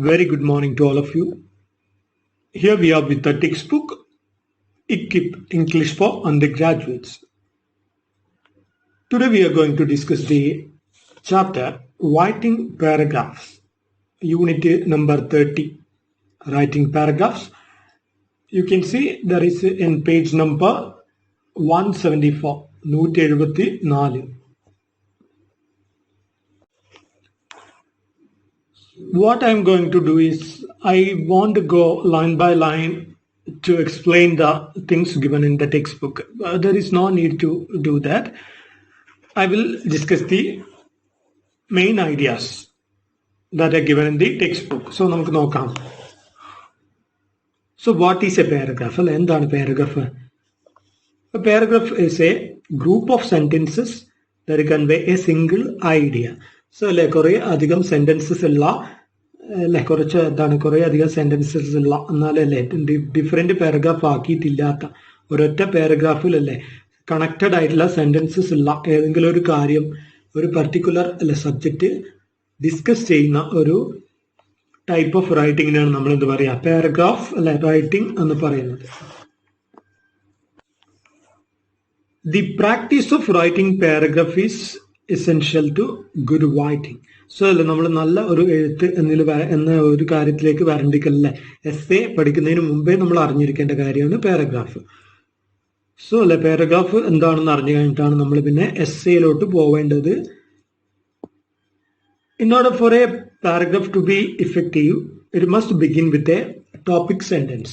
Very good morning to all of you. Here we are with the textbook Equip English for Undergraduates. Today we are going to discuss the chapter Writing Paragraphs, unit number 30, Writing Paragraphs. You can see there is in page number 174, 174. What I'm going to do is I want to go line by line to explain the things given in the textbook. There is no need to do that. I will discuss the main ideas that are given in the textbook. So, നമുക്ക് നോക്കാം. So, what is a paragraph? എന്താണ് paragraph? A paragraph is a group of sentences that convey a single idea. So, കുറേ അധികം sentences ഉള്ള കുറച്ച് എന്താണ് കുറേ അധികം സെന്റൻസസ് ഉള്ള എന്നാലല്ലേ ഡിഫറെന്റ് പാരഗ്രാഫ് ആക്കിയിട്ടില്ലാത്ത ഒരൊറ്റ പാരഗ്രാഫിലല്ലേ കണക്റ്റഡ് ആയിട്ടുള്ള സെന്റൻസസ് ഉള്ള ഏതെങ്കിലും ഒരു കാര്യം ഒരു പർട്ടിക്കുലർ സബ്ജക്റ്റ് ഡിസ്കസ് ചെയ്യുന്ന ഒരു ടൈപ്പ് ഓഫ് റൈറ്റിങ്ങിനാണ് നമ്മൾ എന്ത് പറയുക പാരഗ്രാഫ് റൈറ്റിംഗ് എന്ന് പറയുന്നത്. The practice of writing paragraph is essential to good writing. So അല്ലേ നമ്മൾ നല്ല ഒരു എഴുത്ത് എന്ന ഒരു കാര്യത്തിലേക്ക് വരണ്ടിക്കല്ലേ എസ് എ പഠിക്കുന്നതിന് മുമ്പേ നമ്മൾ അറിഞ്ഞിരിക്കേണ്ട കാര്യമാണ് പാരഗ്രാഫ്. സോ അല്ലെ പാരഗ്രാഫ് എന്താണെന്ന് അറിഞ്ഞു കഴിഞ്ഞിട്ടാണ് നമ്മൾ പിന്നെ എസ് എയിലോട്ട് പോവേണ്ടത്. In order for a paragraph to be effective, it must begin with a topic sentence.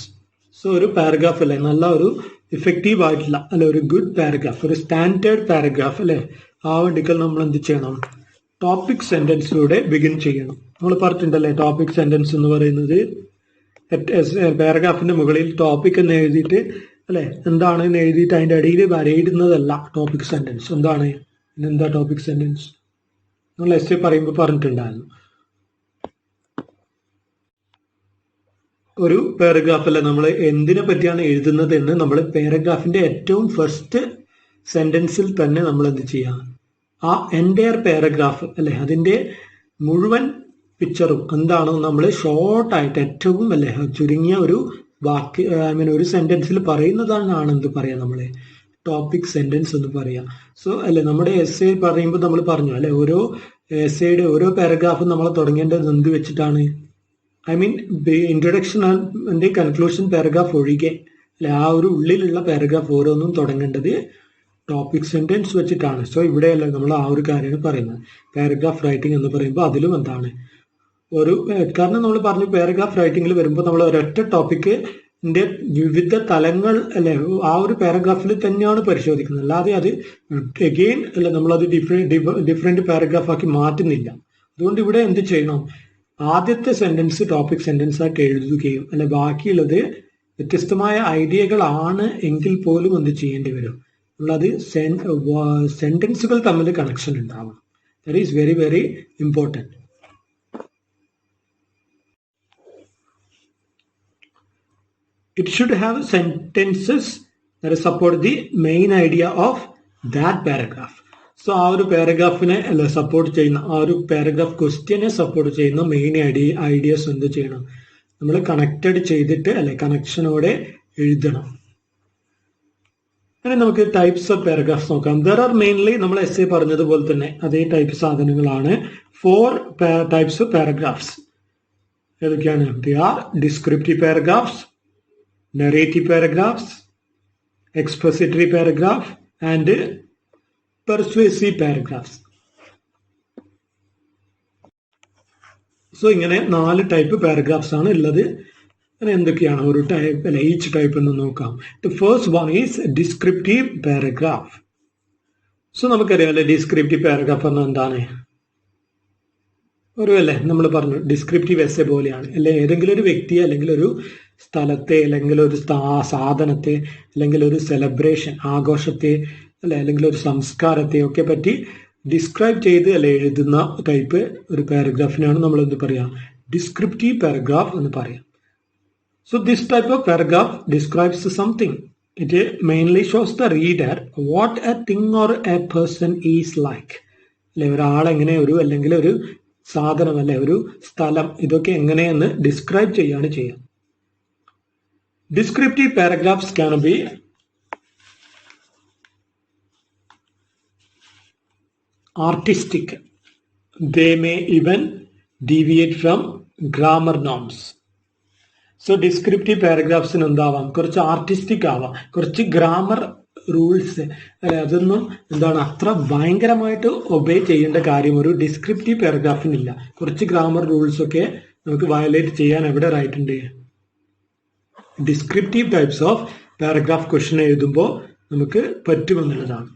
So ഒരു പാരഗ്രാഫ് അല്ലേ നല്ല ഒരു ഇഫക്റ്റീവ് ആയിട്ടുള്ള അല്ലെ ഒരു ഗുഡ് പാരഗ്രാഫ് ഒരു സ്റ്റാൻഡേർഡ് പാരഗ്രാഫ് അല്ലെ ആ വേണ്ടിക്കൽ നമ്മൾ എന്ത് ചെയ്യണം ടോപ്പിക് സെന്റൻസിലൂടെ ബിഗിൻ ചെയ്യണം. നമ്മൾ പറഞ്ഞിട്ടുണ്ടല്ലേ ടോപ്പിക് സെന്റൻസ് എന്ന് പറയുന്നത് പാരഗ്രാഫിന്റെ മുകളിൽ ടോപ്പിക് എന്ന് എഴുതിയിട്ട് അല്ലെ എന്താണ് എന്ന് എഴുതിയിട്ട് അതിന്റെ അടിയിൽ വരയിടുന്നതല്ല ടോപ്പിക് സെന്റൻസ്. എന്താണ് എന്താ ടോപ്പിക് സെന്റൻസ് നമ്മൾ എസ് എ പറയുമ്പോൾ പറഞ്ഞിട്ടുണ്ടായിരുന്നു. ഒരു പാരഗ്രാഫല്ല നമ്മൾ എന്തിനെ പറ്റിയാണ് എഴുതുന്നത് എന്ന് നമ്മൾ പാരഗ്രാഫിന്റെ ഏറ്റവും ഫസ്റ്റ് സെന്റൻസിൽ തന്നെ നമ്മൾ എന്ത് ചെയ്യാം ആ എൻറ്റയർ പാരഗ്രാഫ് അല്ലെ അതിന്റെ മുഴുവൻ പിക്ചറും എന്താണെന്ന് നമ്മൾ ഷോർട്ടായിട്ട് ഏറ്റവും അല്ലെ ചുരുങ്ങിയ ഒരു വാക്ക് ഒരു സെന്റൻസിൽ പറയുന്നതാണ് എന്ത് പറയാം നമ്മളെ ടോപ്പിക് സെന്റൻസ് എന്ന് പറയാം. സോ അല്ലെ നമ്മുടെ എസ് എ പറയുമ്പോൾ നമ്മൾ പറഞ്ഞു അല്ലെ ഓരോ എസ് എയുടെ ഓരോ പാരഗ്രാഫും നമ്മൾ തുടങ്ങേണ്ടത് എന്ത് വെച്ചിട്ടാണ് ഇൻട്രൊഡക്ഷൻ ആൻഡ് കൺക്ലൂഷൻ പാരഗ്രാഫ് ഒഴികെ അല്ലെ ആ ഒരു ഉള്ളിലുള്ള പാരഗ്രാഫ് ഓരോന്നും തുടങ്ങേണ്ടത് ടോപ്പിക് സെന്റൻസ് വെച്ചിട്ടാണ്. സോ ഇവിടെയല്ല നമ്മൾ ആ ഒരു കാര്യമാണ് പറയുന്നത് പാരഗ്രാഫ് റൈറ്റിംഗ് എന്ന് പറയുമ്പോൾ അതിലും എന്താണ് ഒരു കാരണം നമ്മൾ പറഞ്ഞു പാരഗ്രാഫ് റൈറ്റിംഗിൽ വരുമ്പോൾ നമ്മൾ ഒരൊറ്റ ടോപ്പിക്കിന്റെ വിവിധ തലങ്ങൾ അല്ലെ ആ ഒരു പാരഗ്രാഫിൽ തന്നെയാണ് പരിശോധിക്കുന്നത്. അല്ലാതെ അത് എഗെയിൻ അല്ലെ നമ്മളത് ഡിഫറെന്റ് പാരഗ്രാഫ് ആക്കി മാറ്റുന്നില്ല. അതുകൊണ്ട് ഇവിടെ എന്ത് ചെയ്യണം ആദ്യത്തെ സെന്റൻസ് ടോപ്പിക് സെന്റൻസ് ആയിട്ട് എഴുതുകയും അല്ലെ ബാക്കിയുള്ളത് വ്യത്യസ്തമായ ഐഡിയകളാണ് എങ്കിൽ പോലും എന്ത് ചെയ്യേണ്ടി വരും ഉള്ളത് സെന്റൻസുകൾ തമ്മിൽ കണക്ഷൻ ഉണ്ടാവണം. That is very very important. It should have sentences that support the main idea of that paragraph. So ആ ഒരു പാരഗ്രാഫിനെ അല്ല സപ്പോർട്ട് ചെയ്യുന്ന ആ ഒരു പാരഗ്രാഫ് ക്വസ്റ്റ്യനെ സപ്പോർട്ട് ചെയ്യുന്ന മെയിൻ ഐഡിയാസ് എന്ത് ചെയ്യണം നമ്മൾ കണക്റ്റഡ് ചെയ്തിട്ട് അല്ലെ കണക്ഷനോടെ എഴുതണം. അങ്ങനെ നമുക്ക് ടൈപ്സ് ഓഫ് പാരഗ്രാഫ്സ് നോക്കാം. ദർ ആർ മെയിൻലി നമ്മൾ എസ് എ പറഞ്ഞതുപോലെ തന്നെ അതേ ടൈപ്പ് സാധനങ്ങളാണ് 4 ടൈപ്സ് ഓഫ് പാരഗ്രാഫ്സ്. ഏതൊക്കെയാണ്? They are descriptive paragraphs, narrative paragraphs, expository paragraph and persuasive paragraphs. So ഇങ്ങനെ 4 ടൈപ്പ് പാരഗ്രാഫ്സ് ആണ് ഉള്ളത്. അങ്ങനെ എന്തൊക്കെയാണ് ഒരു ടൈപ്പ് അല്ലെ ഈച്ച് ടൈപ്പ് എന്ന് നോക്കാം. The first one is descriptive paragraph. So നമുക്കറിയാം അല്ലെ ഡിസ്ക്രിപ്റ്റീവ് പാരഗ്രാഫ് എന്ന് എന്താണ് ഒരു അല്ലെ നമ്മൾ പറഞ്ഞു ഡിസ്ക്രിപ്റ്റീവ് എസ്സേ പോലെയാണ് അല്ലെ ഏതെങ്കിലും ഒരു വ്യക്തിയെ അല്ലെങ്കിൽ ഒരു സ്ഥലത്തെ അല്ലെങ്കിൽ ഒരു സാധനത്തെ അല്ലെങ്കിൽ ഒരു സെലിബ്രേഷൻ ആഘോഷത്തെ അല്ലെ അല്ലെങ്കിൽ ഒരു സംസ്കാരത്തെ ഒക്കെ പറ്റി ഡിസ്ക്രൈബ് ചെയ്ത് അല്ലെ എഴുതുന്ന ടൈപ്പ് ഒരു പാരഗ്രാഫിനാണ് നമ്മൾ എന്ത് പറയാം ഡിസ്ക്രിപ്റ്റീവ് പാരഗ്രാഫ് എന്ന് പറയാം. So this type of paragraph describes something. It mainly shows the reader what A thing or A person is like അല്ലെ ഒരാളെങ്ങനെ ഒരു അല്ലെങ്കിൽ ഒരു സാധനം അല്ലെ, ഒരു സ്ഥലം, ഇതൊക്കെ എങ്ങനെയെന്ന് ഡിസ്ക്രൈബ് ചെയ്യാണ് ചെയ്യുക. Descriptive paragraphs can be artistic. They may even deviate from grammar norms. So descriptive പാരഗ്രാഫ്സിന് എന്താവാം, കുറച്ച് ആർട്ടിസ്റ്റിക് ആവാം, കുറച്ച് ഗ്രാമർ റൂൾസ് അതൊന്നും എന്താണ് അത്ര ഭയങ്കരമായിട്ട് ഒബേ ചെയ്യേണ്ട കാര്യം ഒരു ഡിസ്ക്രിപ്റ്റീവ് പാരഗ്രാഫിനില്ല. കുറച്ച് ഗ്രാമർ റൂൾസ് ഒക്കെ നമുക്ക് വയലേറ്റ് ചെയ്യാൻ എവിടെ റൈറ്റ് ഉണ്ട്? Descriptive types of paragraph question എഴുതുമ്പോൾ നമുക്ക് പറ്റുമെന്നുള്ളതാണ്.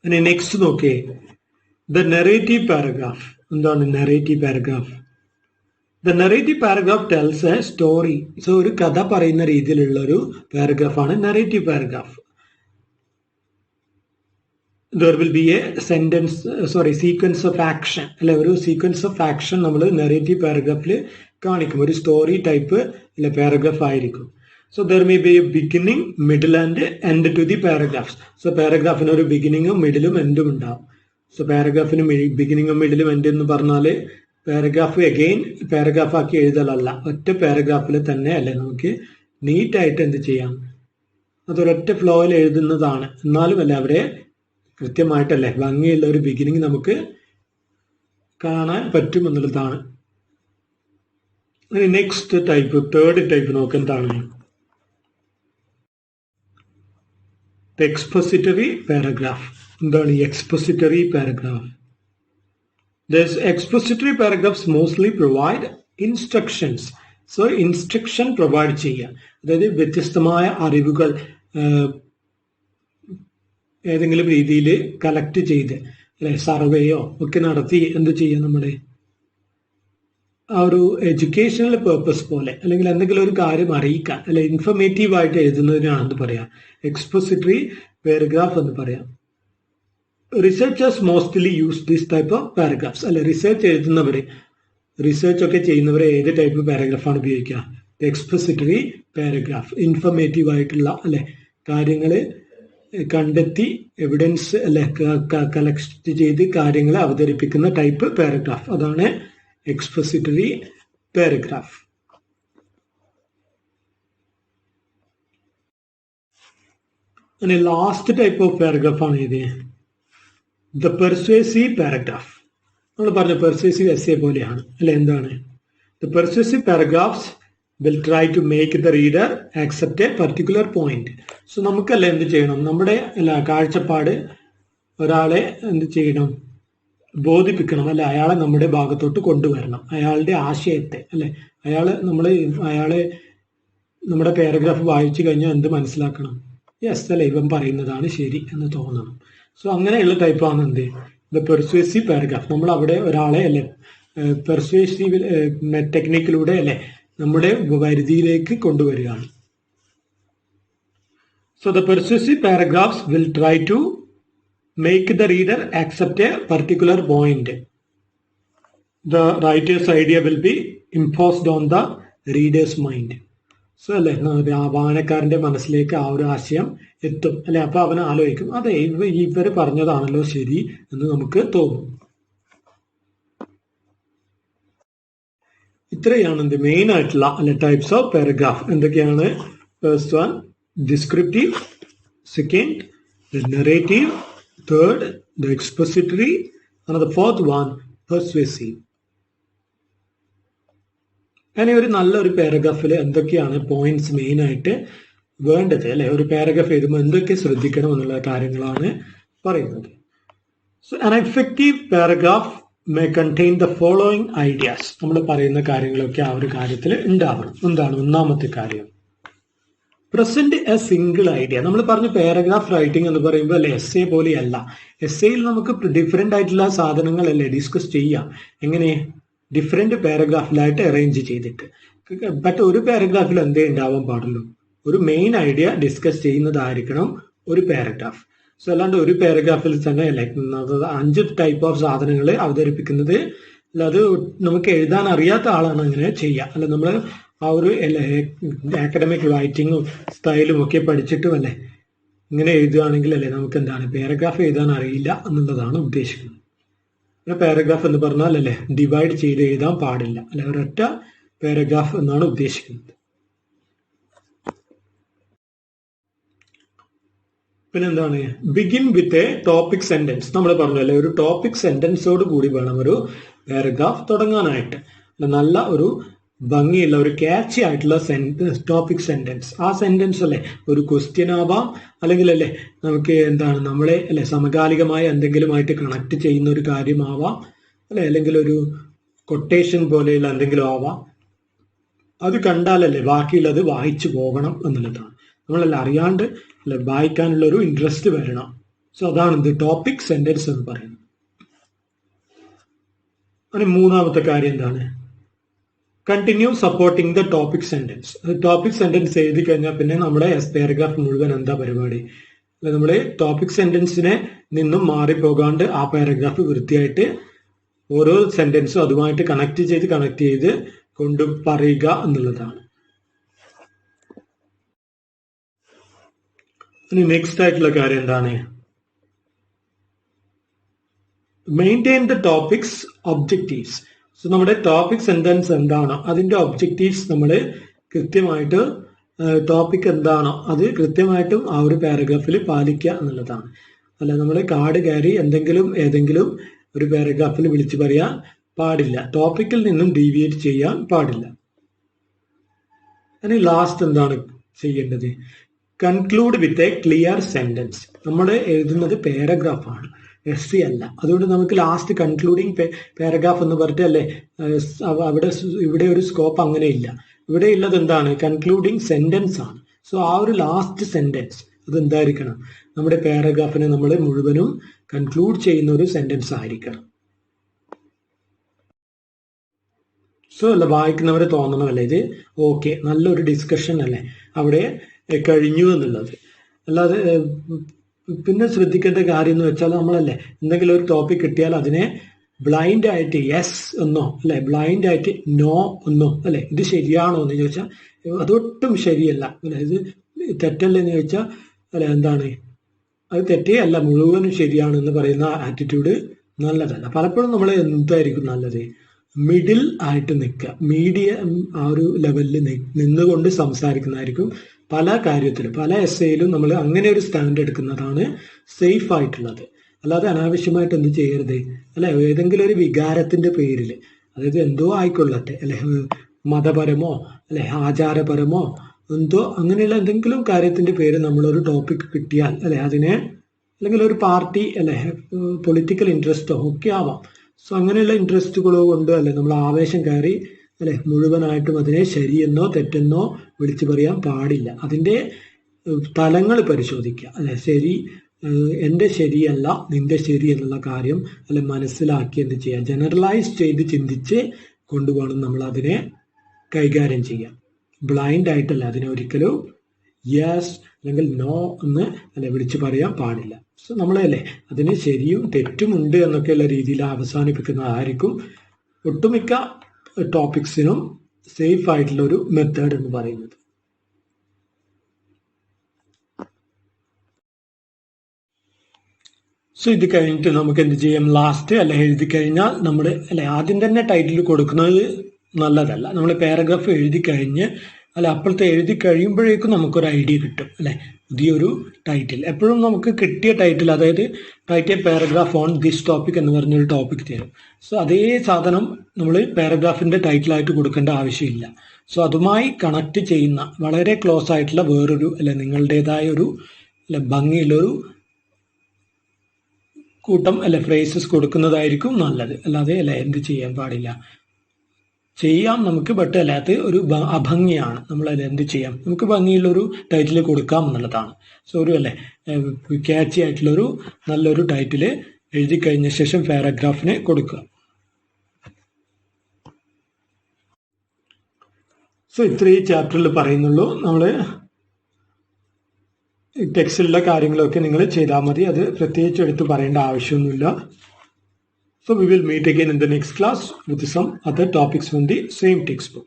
ഇനി നെക്സ്റ്റ് നോക്കിയേ, ദ നെറേറ്റീവ് പാരഗ്രാഫ്. എന്താണ് narrative paragraph? The narrative paragraph tells a story. So ഒരു കഥ പറയുന്ന രീതിയിലുള്ള ഒരു പാരഗ്രാഫാണ് narrative paragraph. There will be a sequence of action അല്ലെ, ഒരു സീക്വൻസ് ഓഫ് ആക്ഷൻ നമ്മൾ നെറേറ്റീവ് പാരഗ്രാഫിൽ കാണിക്കും. ഒരു സ്റ്റോറി ടൈപ്പ് അല്ലെ പാരഗ്രാഫ് ആയിരിക്കും. So there may be a beginning, middle and end to the paragraphs. So പാരഗ്രാഫിന് ഒരു ബിഗിനിങ്ങും മിഡിലും എൻഡും ഉണ്ടാവും. സോ പാരഗ്രാഫിന് ബിഗിനിങ്ങും മിഡിലും എൻഡ് എന്ന് പറഞ്ഞാല് പാരഗ്രാഫ് അഗെയിൻ പാരഗ്രാഫ് ആക്കി എഴുതലല്ല, ഒറ്റ പാരഗ്രാഫിൽ തന്നെ അല്ലെ നമുക്ക് നീറ്റായിട്ട് എന്ത് ചെയ്യാം, അതൊരൊറ്റ ഫ്ലോയിൽ എഴുതുന്നതാണ്. എന്നാലും അല്ലെ അവരെ കൃത്യമായിട്ടല്ലേ ഭംഗിയുള്ള ഒരു ബിഗിനിങ് നമുക്ക് കാണാൻ പറ്റും എന്നുള്ളതാണ്. നെക്സ്റ്റ് ടൈപ്പ്, തേർഡ് ടൈപ്പ് നോക്കെന്താണ്? Expository paragraph. എന്താണ് ഈ expository paragraph? This expository paragraphs mostly provide instructions. So instruction provide ചെയ്യുക, അതായത് വ്യത്യസ്തമായ അറിവുകൾ ഏതെങ്കിലും രീതിയിൽ കളക്ട് ചെയ്ത് അല്ലെ സർവേയോ ഒക്കെ നടത്തി എന്ത് ചെയ്യുക, നമ്മുടെ ആ ഒരു എഡ്യൂക്കേഷണൽ പേർപ്പസ് പോലെ അല്ലെങ്കിൽ എന്തെങ്കിലും ഒരു കാര്യം അറിയിക്കാൻ അല്ലെ ഇൻഫർമേറ്റീവ് ആയിട്ട് എഴുതുന്നതിനാണ് എന്ത് പറയാം, എക്സ്പോസിറ്ററി പാരഗ്രാഫ് എന്ന് പറയാം. Researchers mostly use this type of paragraphs അല്ലെ, റിസർച്ച് എഴുതുന്നവര് റിസർച്ച് ഒക്കെ ചെയ്യുന്നവരെ ഏത് ടൈപ്പ് പാരഗ്രാഫാണ് ഉപയോഗിക്കുക? Expository paragraph. ഇൻഫർമേറ്റീവ് ആയിട്ടുള്ള അല്ലെ കാര്യങ്ങൾ കണ്ടെത്തി എവിഡൻസ് അല്ലെ കളക്ട് ചെയ്ത് കാര്യങ്ങളെ അവതരിപ്പിക്കുന്ന ടൈപ്പ് പാരഗ്രാഫ്, അതാണ് എക്സ്പോസിറ്ററി പാരഗ്രാഫ്. അങ്ങനെ ലാസ്റ്റ് ടൈപ്പ് ഓഫ് പാരഗ്രാഫ് ആണ് ഇത്, ദ പെർസ്വേസീവ് പാരഗ്രാഫ്. നമ്മൾ പറഞ്ഞ പെർസ്വേസീവ് എസ്സേ പോലെയാണ് അല്ലെ. എന്താണ് the persuasive paragraphs will try to make the reader accept a particular point. So നമുക്കല്ല എന്ത് ചെയ്യണം, നമ്മുടെ കാഴ്ചപ്പാട് ഒരാളെ എന്ത് ചെയ്യണം, ബോധിപ്പിക്കണം അല്ലെ, അയാളെ നമ്മുടെ ഭാഗത്തോട്ട് കൊണ്ടുവരണം, അയാളുടെ ആശയത്തെ അല്ലെ. അയാളെ നമ്മുടെ പാരഗ്രാഫ് വായിച്ചു കഴിഞ്ഞാൽ എന്ത് മനസ്സിലാക്കണം, യെസ് അല്ലെ ഇവൻ പറയുന്നതാണ് ശരി എന്ന് തോന്നണം. സോ അങ്ങനെയുള്ള ടൈപ്പാണ് എന്ത് ദ പെർസ്വേസീവ് പാരഗ്രാഫ്. നമ്മൾ അവിടെ ഒരാളെ അല്ലെ പെർസ്വേസീവ് ടെക്നിക്കിലൂടെ അല്ലെ നമ്മുടെ പരിധിയിലേക്ക് കൊണ്ടുവരികയാണ്. So the persuasive paragraphs will try to make the reader accept a particular point. The writer's idea will be imposed on the reader's mind. So അല്ലെ വായനക്കാരന്റെ മനസ്സിലേക്ക് ആ ഒരു ആശയം എത്തും അല്ലെ. അപ്പൊ അവൻ ആലോചിക്കും, അതെ ഇവര് പറഞ്ഞതാണല്ലോ ശരി എന്ന് നമുക്ക് തോന്നും. ഇത്രയാണ് എന്ത് മെയിൻ ആയിട്ടുള്ള അല്ലെ ടൈപ്സ് ഓഫ് പാരഗ്രാഫ്. എന്തൊക്കെയാണ്? First one descriptive, second narrative, third the expository, and the fourth one persuasive. അങ്ങനെ ഒരു നല്ലൊരു പാരഗ്രാഫിൽ എന്തൊക്കെയാണ് പോയിന്റ്സ് മെയിൻ ആയിട്ട് വേണ്ടത് അല്ലെ, ഒരു പാരഗ്രാഫ് എഴുതുമ്പോൾ എന്തൊക്കെ ശ്രദ്ധിക്കണം എന്നുള്ള കാര്യങ്ങളാണ് പറയുന്നത്. So an effective paragraph may contain the following ideas. നമ്മൾ പറയുന്ന കാര്യങ്ങളൊക്കെ ആ ഒരു കാര്യത്തിൽ ഉണ്ടാവണം. എന്താണ് ഒന്നാമത്തെ കാര്യം? Present A single idea. നമ്മൾ പറഞ്ഞ പാരഗ്രാഫ് റൈറ്റിംഗ് എന്ന് പറയുമ്പോൾ അല്ലെ എസ്സേ പോലെയല്ല. എസ്സേയിൽ നമുക്ക് ഡിഫറെന്റ് ആയിട്ടുള്ള സാധനങ്ങളല്ലേ ഡിസ്കസ് ചെയ്യാം, എങ്ങനെ ഡിഫറെന്റ് പാരഗ്രാഫിലായിട്ട് അറേഞ്ച് ചെയ്തിട്ട്. ബട്ട് ഒരു പാരഗ്രാഫിൽ എന്തേ ഉണ്ടാവാൻ പാടുള്ളൂ, ഒരു മെയിൻ ഐഡിയ ഡിസ്കസ് ചെയ്യുന്നതായിരിക്കണം ഒരു പാരഗ്രാഫ്. സോ അല്ലാണ്ട് ഒരു പാരഗ്രാഫിൽ തന്നെ അല്ലെ 5 ടൈപ്പ് ഓഫ് സാധനങ്ങൾ അവതരിപ്പിക്കുന്നത് അല്ല, അത് നമുക്ക് എഴുതാൻ അറിയാത്ത ആളാണ് അങ്ങനെ ചെയ്യുക അല്ല. നമ്മൾ ആ ഒരു അക്കഡമിക് റൈറ്റിങ്ങും സ്റ്റൈലും ഒക്കെ പഠിച്ചിട്ടും അല്ലേ ഇങ്ങനെ എഴുതുകയാണെങ്കിൽ അല്ലേ നമുക്ക് എന്താണ് പാരഗ്രാഫ് എഴുതാൻ അറിയില്ല എന്നുള്ളതാണ് ഉദ്ദേശിക്കുന്നത്. പിന്നെ പാരഗ്രാഫ് എന്ന് പറഞ്ഞാൽ അല്ലേ ഡിവൈഡ് ചെയ്ത് എഴുതാൻ പാടില്ല, അല്ലെ ഒരൊറ്റ പാരഗ്രാഫ് എന്നാണ് ഉദ്ദേശിക്കുന്നത്. പിന്നെന്താണ് begin with a topic sentence. നമ്മൾ പറഞ്ഞല്ലേ ഒരു ടോപ്പിക് സെന്റൻസോട് കൂടി വേണം ഒരു പാരഗ്രാഫ് തുടങ്ങാനായിട്ട്. നല്ല ഒരു ഭംഗിയുള്ള ഒരു ക്യാച്ചി ആയിട്ടുള്ള ടോപ്പിക് സെന്റൻസ്. ആ സെന്റൻസ് അല്ലേ ഒരു ക്വസ്റ്റ്യൻ ആവാം, അല്ലെങ്കിൽ അല്ലേ നമുക്ക് എന്താണ് നമ്മളെ അല്ലെ സമകാലികമായ എന്തെങ്കിലുമായിട്ട് കണക്ട് ചെയ്യുന്ന ഒരു കാര്യമാവാം, അല്ലെ അല്ലെങ്കിൽ ഒരു കൊട്ടേഷൻ പോലെയുള്ള എന്തെങ്കിലും ആവാം. അത് കണ്ടാലല്ലേ ബാക്കിയുള്ളത് വായിച്ചു പോകണം എന്നുള്ളതാണ്. നമ്മളല്ല അറിയാണ്ട് അല്ലെ വായിക്കാനുള്ള ഒരു ഇൻട്രസ്റ്റ് വരണം. സോ അതാണ് ഇത് ടോപ്പിക് സെന്റൻസ് എന്ന് പറയുന്നത്. അങ്ങനെ മൂന്നാമത്തെ കാര്യം എന്താണ്, continue supporting the topic sentence. Topic sentence എഴുതി കഴിഞ്ഞാൽ പിന്നെ നമ്മുടെ പാരഗ്രാഫ് മുഴുവൻ എന്താ പരിപാടി, അല്ലെ നമ്മുടെ ടോപ്പിക് സെന്റൻസിനെ നിന്നും മാറിപ്പോകാണ്ട് ആ പാരഗ്രാഫ് വൃത്തിയായിട്ട് ഓരോ സെന്റൻസും അതുമായിട്ട് കണക്ട് ചെയ്ത് കൊണ്ട് പറയുക എന്നുള്ളതാണ്. ഇനി നെക്സ്റ്റ് ആയിട്ടുള്ള കാര്യം എന്താണ്, maintain the topics objectives. So നമ്മുടെ ടോപ്പിക് സെന്റൻസ് എന്താണോ അതിന്റെ ഒബ്ജക്റ്റീവ്സ് നമ്മൾ കൃത്യമായിട്ട് ടോപ്പിക് എന്താണോ അത് കൃത്യമായിട്ടും ആ ഒരു പാരഗ്രാഫിൽ പാലിക്കുക എന്നുള്ളതാണ്. അല്ല നമ്മൾ കാട് കയറി ഏതെങ്കിലും ഒരു പാരഗ്രാഫിൽ വിളിച്ചു പറയാൻ പാടില്ല, ടോപ്പിക്കിൽ നിന്നും ഡീവിയേറ്റ് ചെയ്യാൻ പാടില്ല. ഇനി ലാസ്റ്റ് എന്താണ് ചെയ്യേണ്ടത്, conclude with a clear sentence. നമ്മൾ എഴുതുന്നത് പാരഗ്രാഫാണ്, എസ് അല്ല. അതുകൊണ്ട് നമുക്ക് ലാസ്റ്റ് കൺക്ലൂഡിങ് പാരഗ്രാഫ് എന്ന് പറഞ്ഞിട്ട് അല്ലേ ഇവിടെ ഒരു സ്കോപ്പ് അങ്ങനെ ഇല്ല. ഇവിടെ ഉള്ളത് എന്താണ്, കൺക്ലൂഡിങ് സെന്റൻസ് ആണ്. സോ ആ ഒരു ലാസ്റ്റ് സെന്റൻസ് അത് എന്തായിരിക്കണം, നമ്മുടെ പാരഗ്രാഫിനെ നമ്മൾ മുഴുവനും കൺക്ലൂഡ് ചെയ്യുന്ന ഒരു സെന്റൻസ് ആയിരിക്കണം. സോ അല്ല വായിക്കുന്നവരെ തോന്നണമല്ലേ ഇത് ഓക്കെ നല്ലൊരു ഡിസ്കഷൻ അല്ലേ അവിടെ കഴിഞ്ഞു എന്നുള്ളത്. അല്ലാതെ പിന്നെ ശ്രദ്ധിക്കേണ്ട കാര്യം എന്ന് വെച്ചാൽ നമ്മളല്ലേ എന്തെങ്കിലും ഒരു ടോപ്പിക് കിട്ടിയാൽ അതിനെ ബ്ലൈൻഡ് ആയിട്ട് യെസ് എന്നോ അല്ലെ ബ്ലൈൻഡ് ആയിട്ട് നോ എന്നോ അല്ലെ ഇത് ശരിയാണോ എന്ന് ചോദിച്ചാൽ അതൊട്ടും ശരിയല്ല, അല്ലെ ഇത് തെറ്റല്ലെന്ന് ചോദിച്ചാൽ അല്ലെ എന്താണ് അത് തെറ്റേ അല്ല മുഴുവനും ശരിയാണെന്ന് പറയുന്ന ആറ്റിറ്റ്യൂഡ് നല്ലതല്ല. പലപ്പോഴും നമ്മൾ എന്തായിരിക്കും നല്ലത്, മിഡിൽ ആയിട്ട് നിൽക്കുക, മീഡിയം ആ ഒരു ലെവലിൽ നിന്നുകൊണ്ട് സംസാരിക്കുന്നതായിരിക്കും പല കാര്യത്തിലും. പല എസ്സേയിലും നമ്മൾ അങ്ങനെ ഒരു സ്റ്റാൻഡ് എടുക്കുന്നതാണ് സേഫ് ആയിട്ടുള്ളത്. അല്ലാതെ അനാവശ്യമായിട്ട് എന്ത് ചെയ്യരുത്, അല്ലെ ഏതെങ്കിലും ഒരു വികാരത്തിന്റെ പേരിൽ, അതായത് എന്തോ ആയിക്കൊള്ളട്ടെ അല്ലെ മതപരമോ അല്ലെ ആചാരപരമോ എന്തോ അങ്ങനെയുള്ള എന്തെങ്കിലും കാര്യത്തിന്റെ പേര് നമ്മളൊരു ടോപ്പിക് കിട്ടിയാൽ അല്ലെ അതിനെ അല്ലെങ്കിൽ ഒരു പാർട്ടി അല്ലെ പൊളിറ്റിക്കൽ ഇൻട്രസ്റ്റോ ഒക്കെ ആവാം. സോ അങ്ങനെയുള്ള ഇൻട്രസ്റ്റുകളോ കൊണ്ട് അല്ലെ നമ്മൾ ആവേശം കയറി അല്ലെ മുഴുവനായിട്ടും അതിനെ ശരിയെന്നോ തെറ്റെന്നോ വിളിച്ചു പറയാൻ പാടില്ല. അതിന്റെ തലങ്ങൾ പരിശോധിക്കുക, അല്ലെ ശരി എൻ്റെ ശരിയല്ല നിന്റെ ശരി എന്നുള്ള കാര്യം അല്ലെ മനസ്സിലാക്കി എന്ത് ചെയ്യാം, ജനറലൈസ് ചെയ്ത് ചിന്തിച്ച് കൊണ്ടുപോകണം നമ്മൾ അതിനെ കൈകാര്യം ചെയ്യാം. ബ്ലൈൻഡ് ആയിട്ടല്ല അതിനെ ഒരിക്കലും യെസ് അല്ലെങ്കിൽ നോ എന്ന് അല്ലെ വിളിച്ചു പറയാൻ പാടില്ല. സോ നമ്മളല്ലേ അതിന് ശരിയും തെറ്റും ഉണ്ട് എന്നൊക്കെയുള്ള രീതിയിൽ അവസാനിപ്പിക്കുന്നതായിരിക്കും ഒട്ടുമിക്ക ടോപ്പിക്സിനും സേഫ് ആയിട്ടുള്ള ഒരു മെത്തേഡ് എന്ന് പറയുന്നത്. സോ ഇത് കഴിഞ്ഞിട്ട് നമുക്ക് എന്ത് ചെയ്യാം, ലാസ്റ്റ് അല്ലെ എഴുതി കഴിഞ്ഞാൽ നമ്മൾ അല്ലെ ആദ്യം തന്നെ ടൈറ്റിൽ കൊടുക്കുന്നത് നല്ലതല്ല. നമ്മൾ പാരഗ്രാഫ് എഴുതി കഴിഞ്ഞ് അല്ലെ അപ്പോഴത്തെ എഴുതി കഴിയുമ്പോഴേക്കും നമുക്കൊരു ഐഡിയ കിട്ടും അല്ലെ പുതിയൊരു ടൈറ്റിൽ. എപ്പോഴും നമുക്ക് കിട്ടിയ ടൈറ്റിൽ, അതായത് write a paragraph on this topic എന്ന് പറഞ്ഞൊരു ടോപ്പിക് തരും. സോ അതേ സാധനം നമ്മൾ പാരഗ്രാഫിന്റെ ടൈറ്റിലായിട്ട് കൊടുക്കേണ്ട ആവശ്യമില്ല. സോ അതുമായി കണക്ട് ചെയ്യുന്ന വളരെ ക്ലോസ് ആയിട്ടുള്ള വേറൊരു അല്ലെ നിങ്ങളുടേതായ ഒരു അല്ലെ ഭംഗിയുള്ളൊരു കൂട്ടം അല്ലെ ഫ്രേസസ് കൊടുക്കുന്നതായിരിക്കും നല്ലത്. അല്ലാതെ അല്ലെ എന്ത് ചെയ്യാൻ പാടില്ല, ചെയ്യാം നമുക്ക്, ബട്ട് അല്ലാത്ത ഒരു അഭംഗിയാണ്. നമ്മൾ അത് എന്ത് ചെയ്യാം, നമുക്ക് ഭംഗിയുള്ളൊരു ടൈറ്റിൽ കൊടുക്കാം എന്നുള്ളതാണ്. സോ ഒരു അല്ലെ ക്യാച്ചി ആയിട്ടുള്ളൊരു നല്ലൊരു ടൈറ്റിൽ എഴുതി കഴിഞ്ഞ ശേഷം പാരഗ്രാഫിന് കൊടുക്കുക. സോ ഇത്രയും ചാപ്റ്ററിൽ പറയുന്നുള്ളൂ. നമ്മൾ ടെക്സ്റ്റിലുള്ള കാര്യങ്ങളൊക്കെ നിങ്ങൾ ചെയ്താൽ മതി, അത് പ്രത്യേകിച്ച് എടുത്ത് പറയേണ്ട ആവശ്യമൊന്നുമില്ല. So we will meet again in the next class with some other topics from the same textbook.